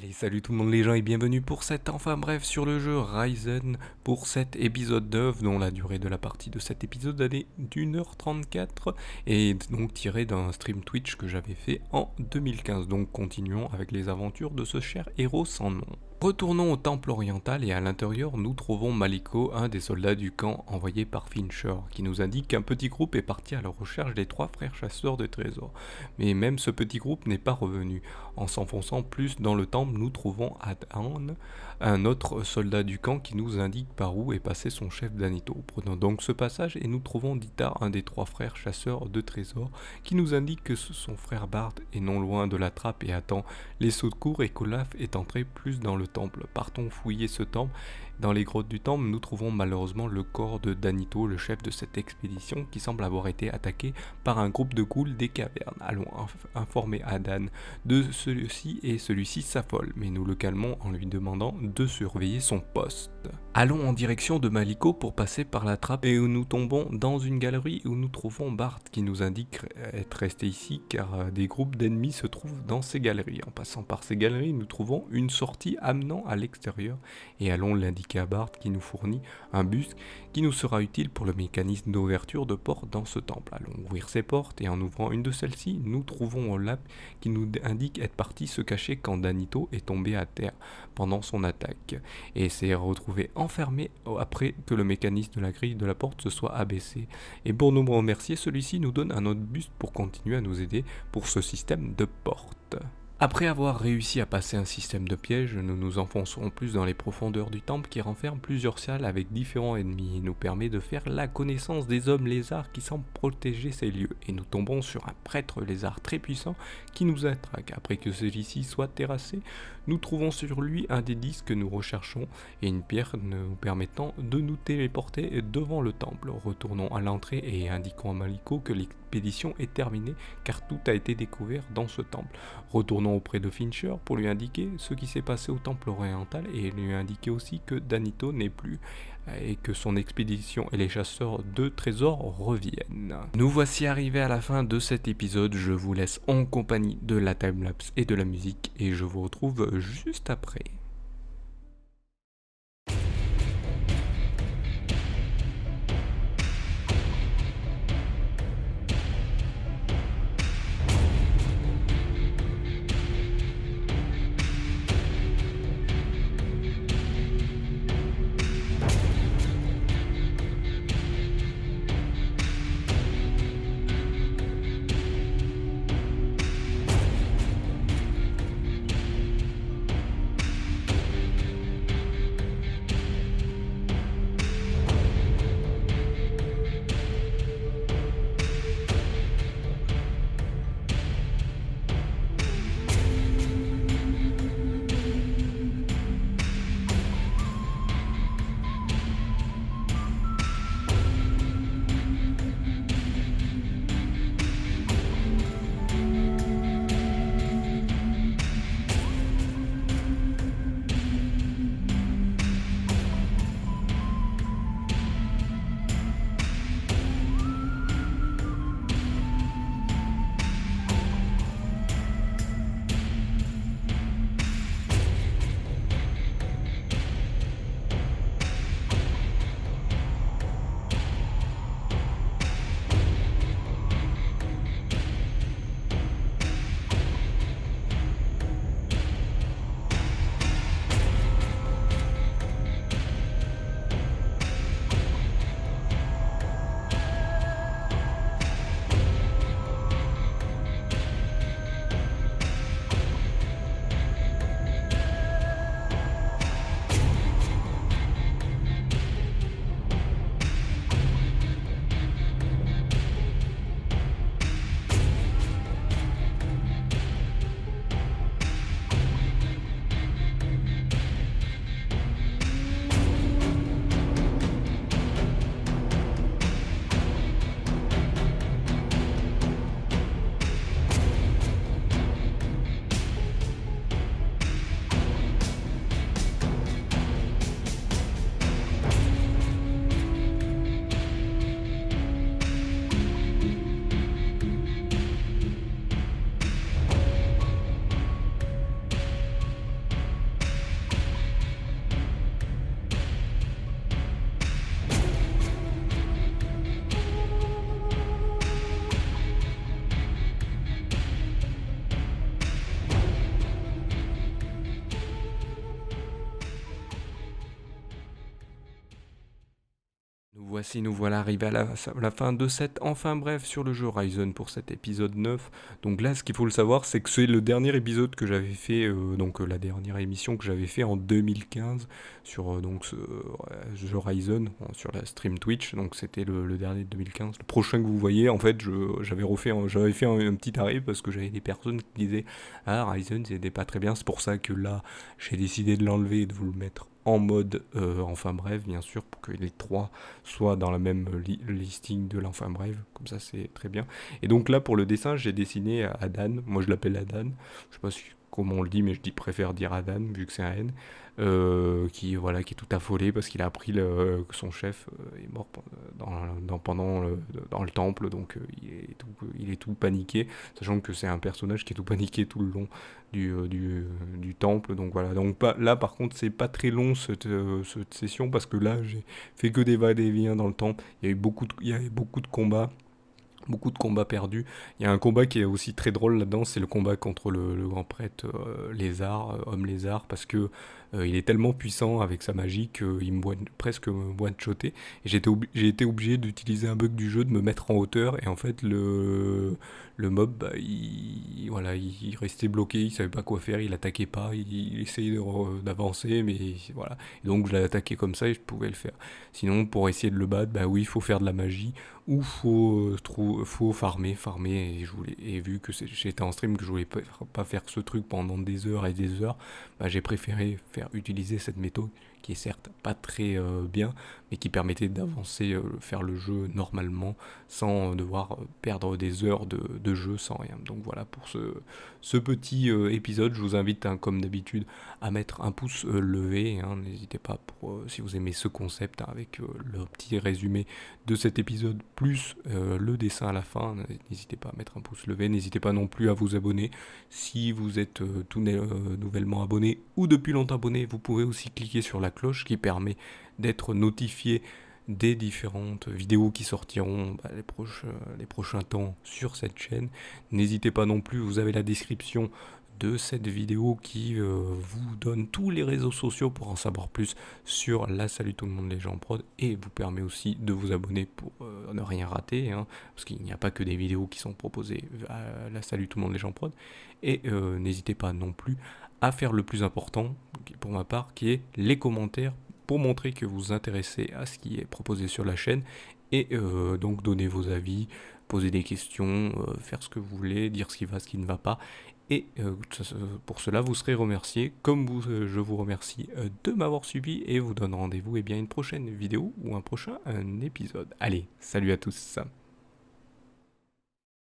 Allez, salut tout le monde les gens et bienvenue pour cet enfin bref sur le jeu Ryzen pour cet épisode 9 dont la durée de la partie de cet épisode est d'1h34 et donc tiré d'un stream Twitch que j'avais fait en 2015. Donc continuons avec les aventures de ce cher héros sans nom. Retournons au temple oriental et à l'intérieur nous trouvons Maliko, un des soldats du camp envoyé par Fincher, qui nous indique qu'un petit groupe est parti à la recherche des 3 frères chasseurs de trésors. Mais même ce petit groupe n'est pas revenu. En s'enfonçant plus dans le temple, nous trouvons Adhan, un autre soldat du camp qui nous indique par où est passé son chef Danito. Prenons donc ce passage et nous trouvons Ditar, un des 3 frères chasseurs de trésors, qui nous indique que son frère Bard est non loin de la trappe et attend les secours et qu'Olaf est entré plus dans le temple. Partons fouiller ce temple. Dans les grottes du temple, nous trouvons malheureusement le corps de Danito, le chef de cette expédition, qui semble avoir été attaqué par un groupe de ghouls des cavernes. Allons informer Adhan de celui-ci et celui-ci s'affole, mais nous le calmons en lui demandant de surveiller son poste. Allons en direction de Maliko pour passer par la trappe et où nous tombons dans une galerie où nous trouvons Bart qui nous indique être resté ici car des groupes d'ennemis se trouvent dans ces galeries. En passant par ces galeries, nous trouvons une sortie amenant à l'extérieur et allons l'indiquer à Bart qui nous fournit un bus qui nous sera utile pour le mécanisme d'ouverture de portes dans ce temple. Allons ouvrir ces portes et en ouvrant une de celles-ci, nous trouvons Olaf qui nous indique être parti se cacher quand Danito est tombé à terre pendant son attaque et s'est retrouvé enfermé après que le mécanisme de la grille de la porte se soit abaissé. Et pour nous remercier, celui-ci nous donne un autre buste pour continuer à nous aider pour ce système de porte. Après avoir réussi à passer un système de pièges, nous nous enfonçons plus dans les profondeurs du temple qui renferme plusieurs salles avec différents ennemis et nous permet de faire la connaissance des hommes lézards qui semblent protéger ces lieux. Et nous tombons sur un prêtre lézard très puissant qui nous attraque. Après que celui-ci soit terrassé, nous trouvons sur lui un des disques que nous recherchons et une pierre nous permettant de nous téléporter devant le temple. Retournons à l'entrée et indiquons à Maliko que l'expédition est terminée car tout a été découvert dans ce temple. Retournons auprès de Fincher pour lui indiquer ce qui s'est passé au temple oriental et lui indiquer aussi que Danito n'est plus et que son expédition et les chasseurs de trésors reviennent. Nous voici arrivés à la fin de cet épisode, je vous laisse en compagnie de la timelapse et de la musique et je vous retrouve juste après. Nous voilà arrivés à la fin de cette enfin bref sur le jeu Horizon pour cet épisode 9. Donc là, ce qu'il faut le savoir, c'est que c'est le dernier épisode que j'avais fait, la dernière émission que j'avais fait en 2015 sur ce jeu Horizon, sur la stream Twitch. Donc c'était le dernier de 2015. Le prochain que vous voyez, en fait, j'avais fait un petit arrêt parce que j'avais des personnes qui disaient ah, Horizon, c'était pas très bien. C'est pour ça que là, j'ai décidé de l'enlever et de vous le mettre en mode enfin bref, bien sûr, pour que les trois soient dans la même listing de l'enfin bref, comme ça c'est très bien. Et donc là pour le dessin, j'ai dessiné Adan, moi je l'appelle Adan, je sais pas comment on le dit, mais préfère dire Adan vu que c'est un N, qui est tout affolé parce qu'il a appris que son chef est mort dans le temple, donc il est tout paniqué, sachant que c'est un personnage qui est tout paniqué tout le long du temple. Donc voilà, là par contre c'est pas très long cette session parce que là j'ai fait que des va-et-vient dans le temple. Il y avait beaucoup de combats perdus. Il y a un combat qui est aussi très drôle là-dedans, c'est le combat contre le grand prêtre homme lézard, parce que il est tellement puissant avec sa magie qu'il presque me one-shoté. Et j'ai été obligé d'utiliser un bug du jeu, de me mettre en hauteur, et en fait le mob, bah, il restait bloqué, il savait pas quoi faire, il attaquait pas, il essayait d'avancer, mais voilà. Et donc je l'ai attaqué comme ça et je pouvais le faire. Sinon, pour essayer de le battre, bah oui, il faut faire de la magie ou faut farmer, et vu que j'étais en stream, que je voulais pas faire ce truc pendant des heures et des heures, bah, j'ai préféré utiliser cette méthode qui est certes pas très bien, mais qui permettait d'avancer, faire le jeu normalement sans devoir perdre des heures de jeu sans rien. Donc voilà pour ce petit épisode. Je vous invite, hein, comme d'habitude, à mettre un pouce levé, hein. N'hésitez pas si vous aimez ce concept, hein, avec le petit résumé de cet épisode plus le dessin à la fin. N'hésitez pas à mettre un pouce levé. N'hésitez pas non plus à vous abonner. Si vous êtes nouvellement abonné ou depuis longtemps abonné, vous pouvez aussi cliquer sur la cloche qui permet d'être notifié des différentes vidéos qui sortiront les prochains temps sur cette chaîne. N'hésitez pas non plus, vous avez la description de cette vidéo qui vous donne tous les réseaux sociaux pour en savoir plus sur la Salut tout le monde les gens en prod, et vous permet aussi de vous abonner pour ne rien rater, hein, parce qu'il n'y a pas que des vidéos qui sont proposées à la Salut tout le monde les gens en prod. Et n'hésitez pas non plus à faire le plus important pour ma part, qui est les commentaires, pour montrer que vous vous intéressez à ce qui est proposé sur la chaîne, et donc donner vos avis, poser des questions, faire ce que vous voulez, dire ce qui va, ce qui ne va pas. Et pour cela, vous serez remercié, je vous remercie de m'avoir suivi, et vous donne rendez-vous à une prochaine vidéo ou un prochain épisode. Allez, salut à tous.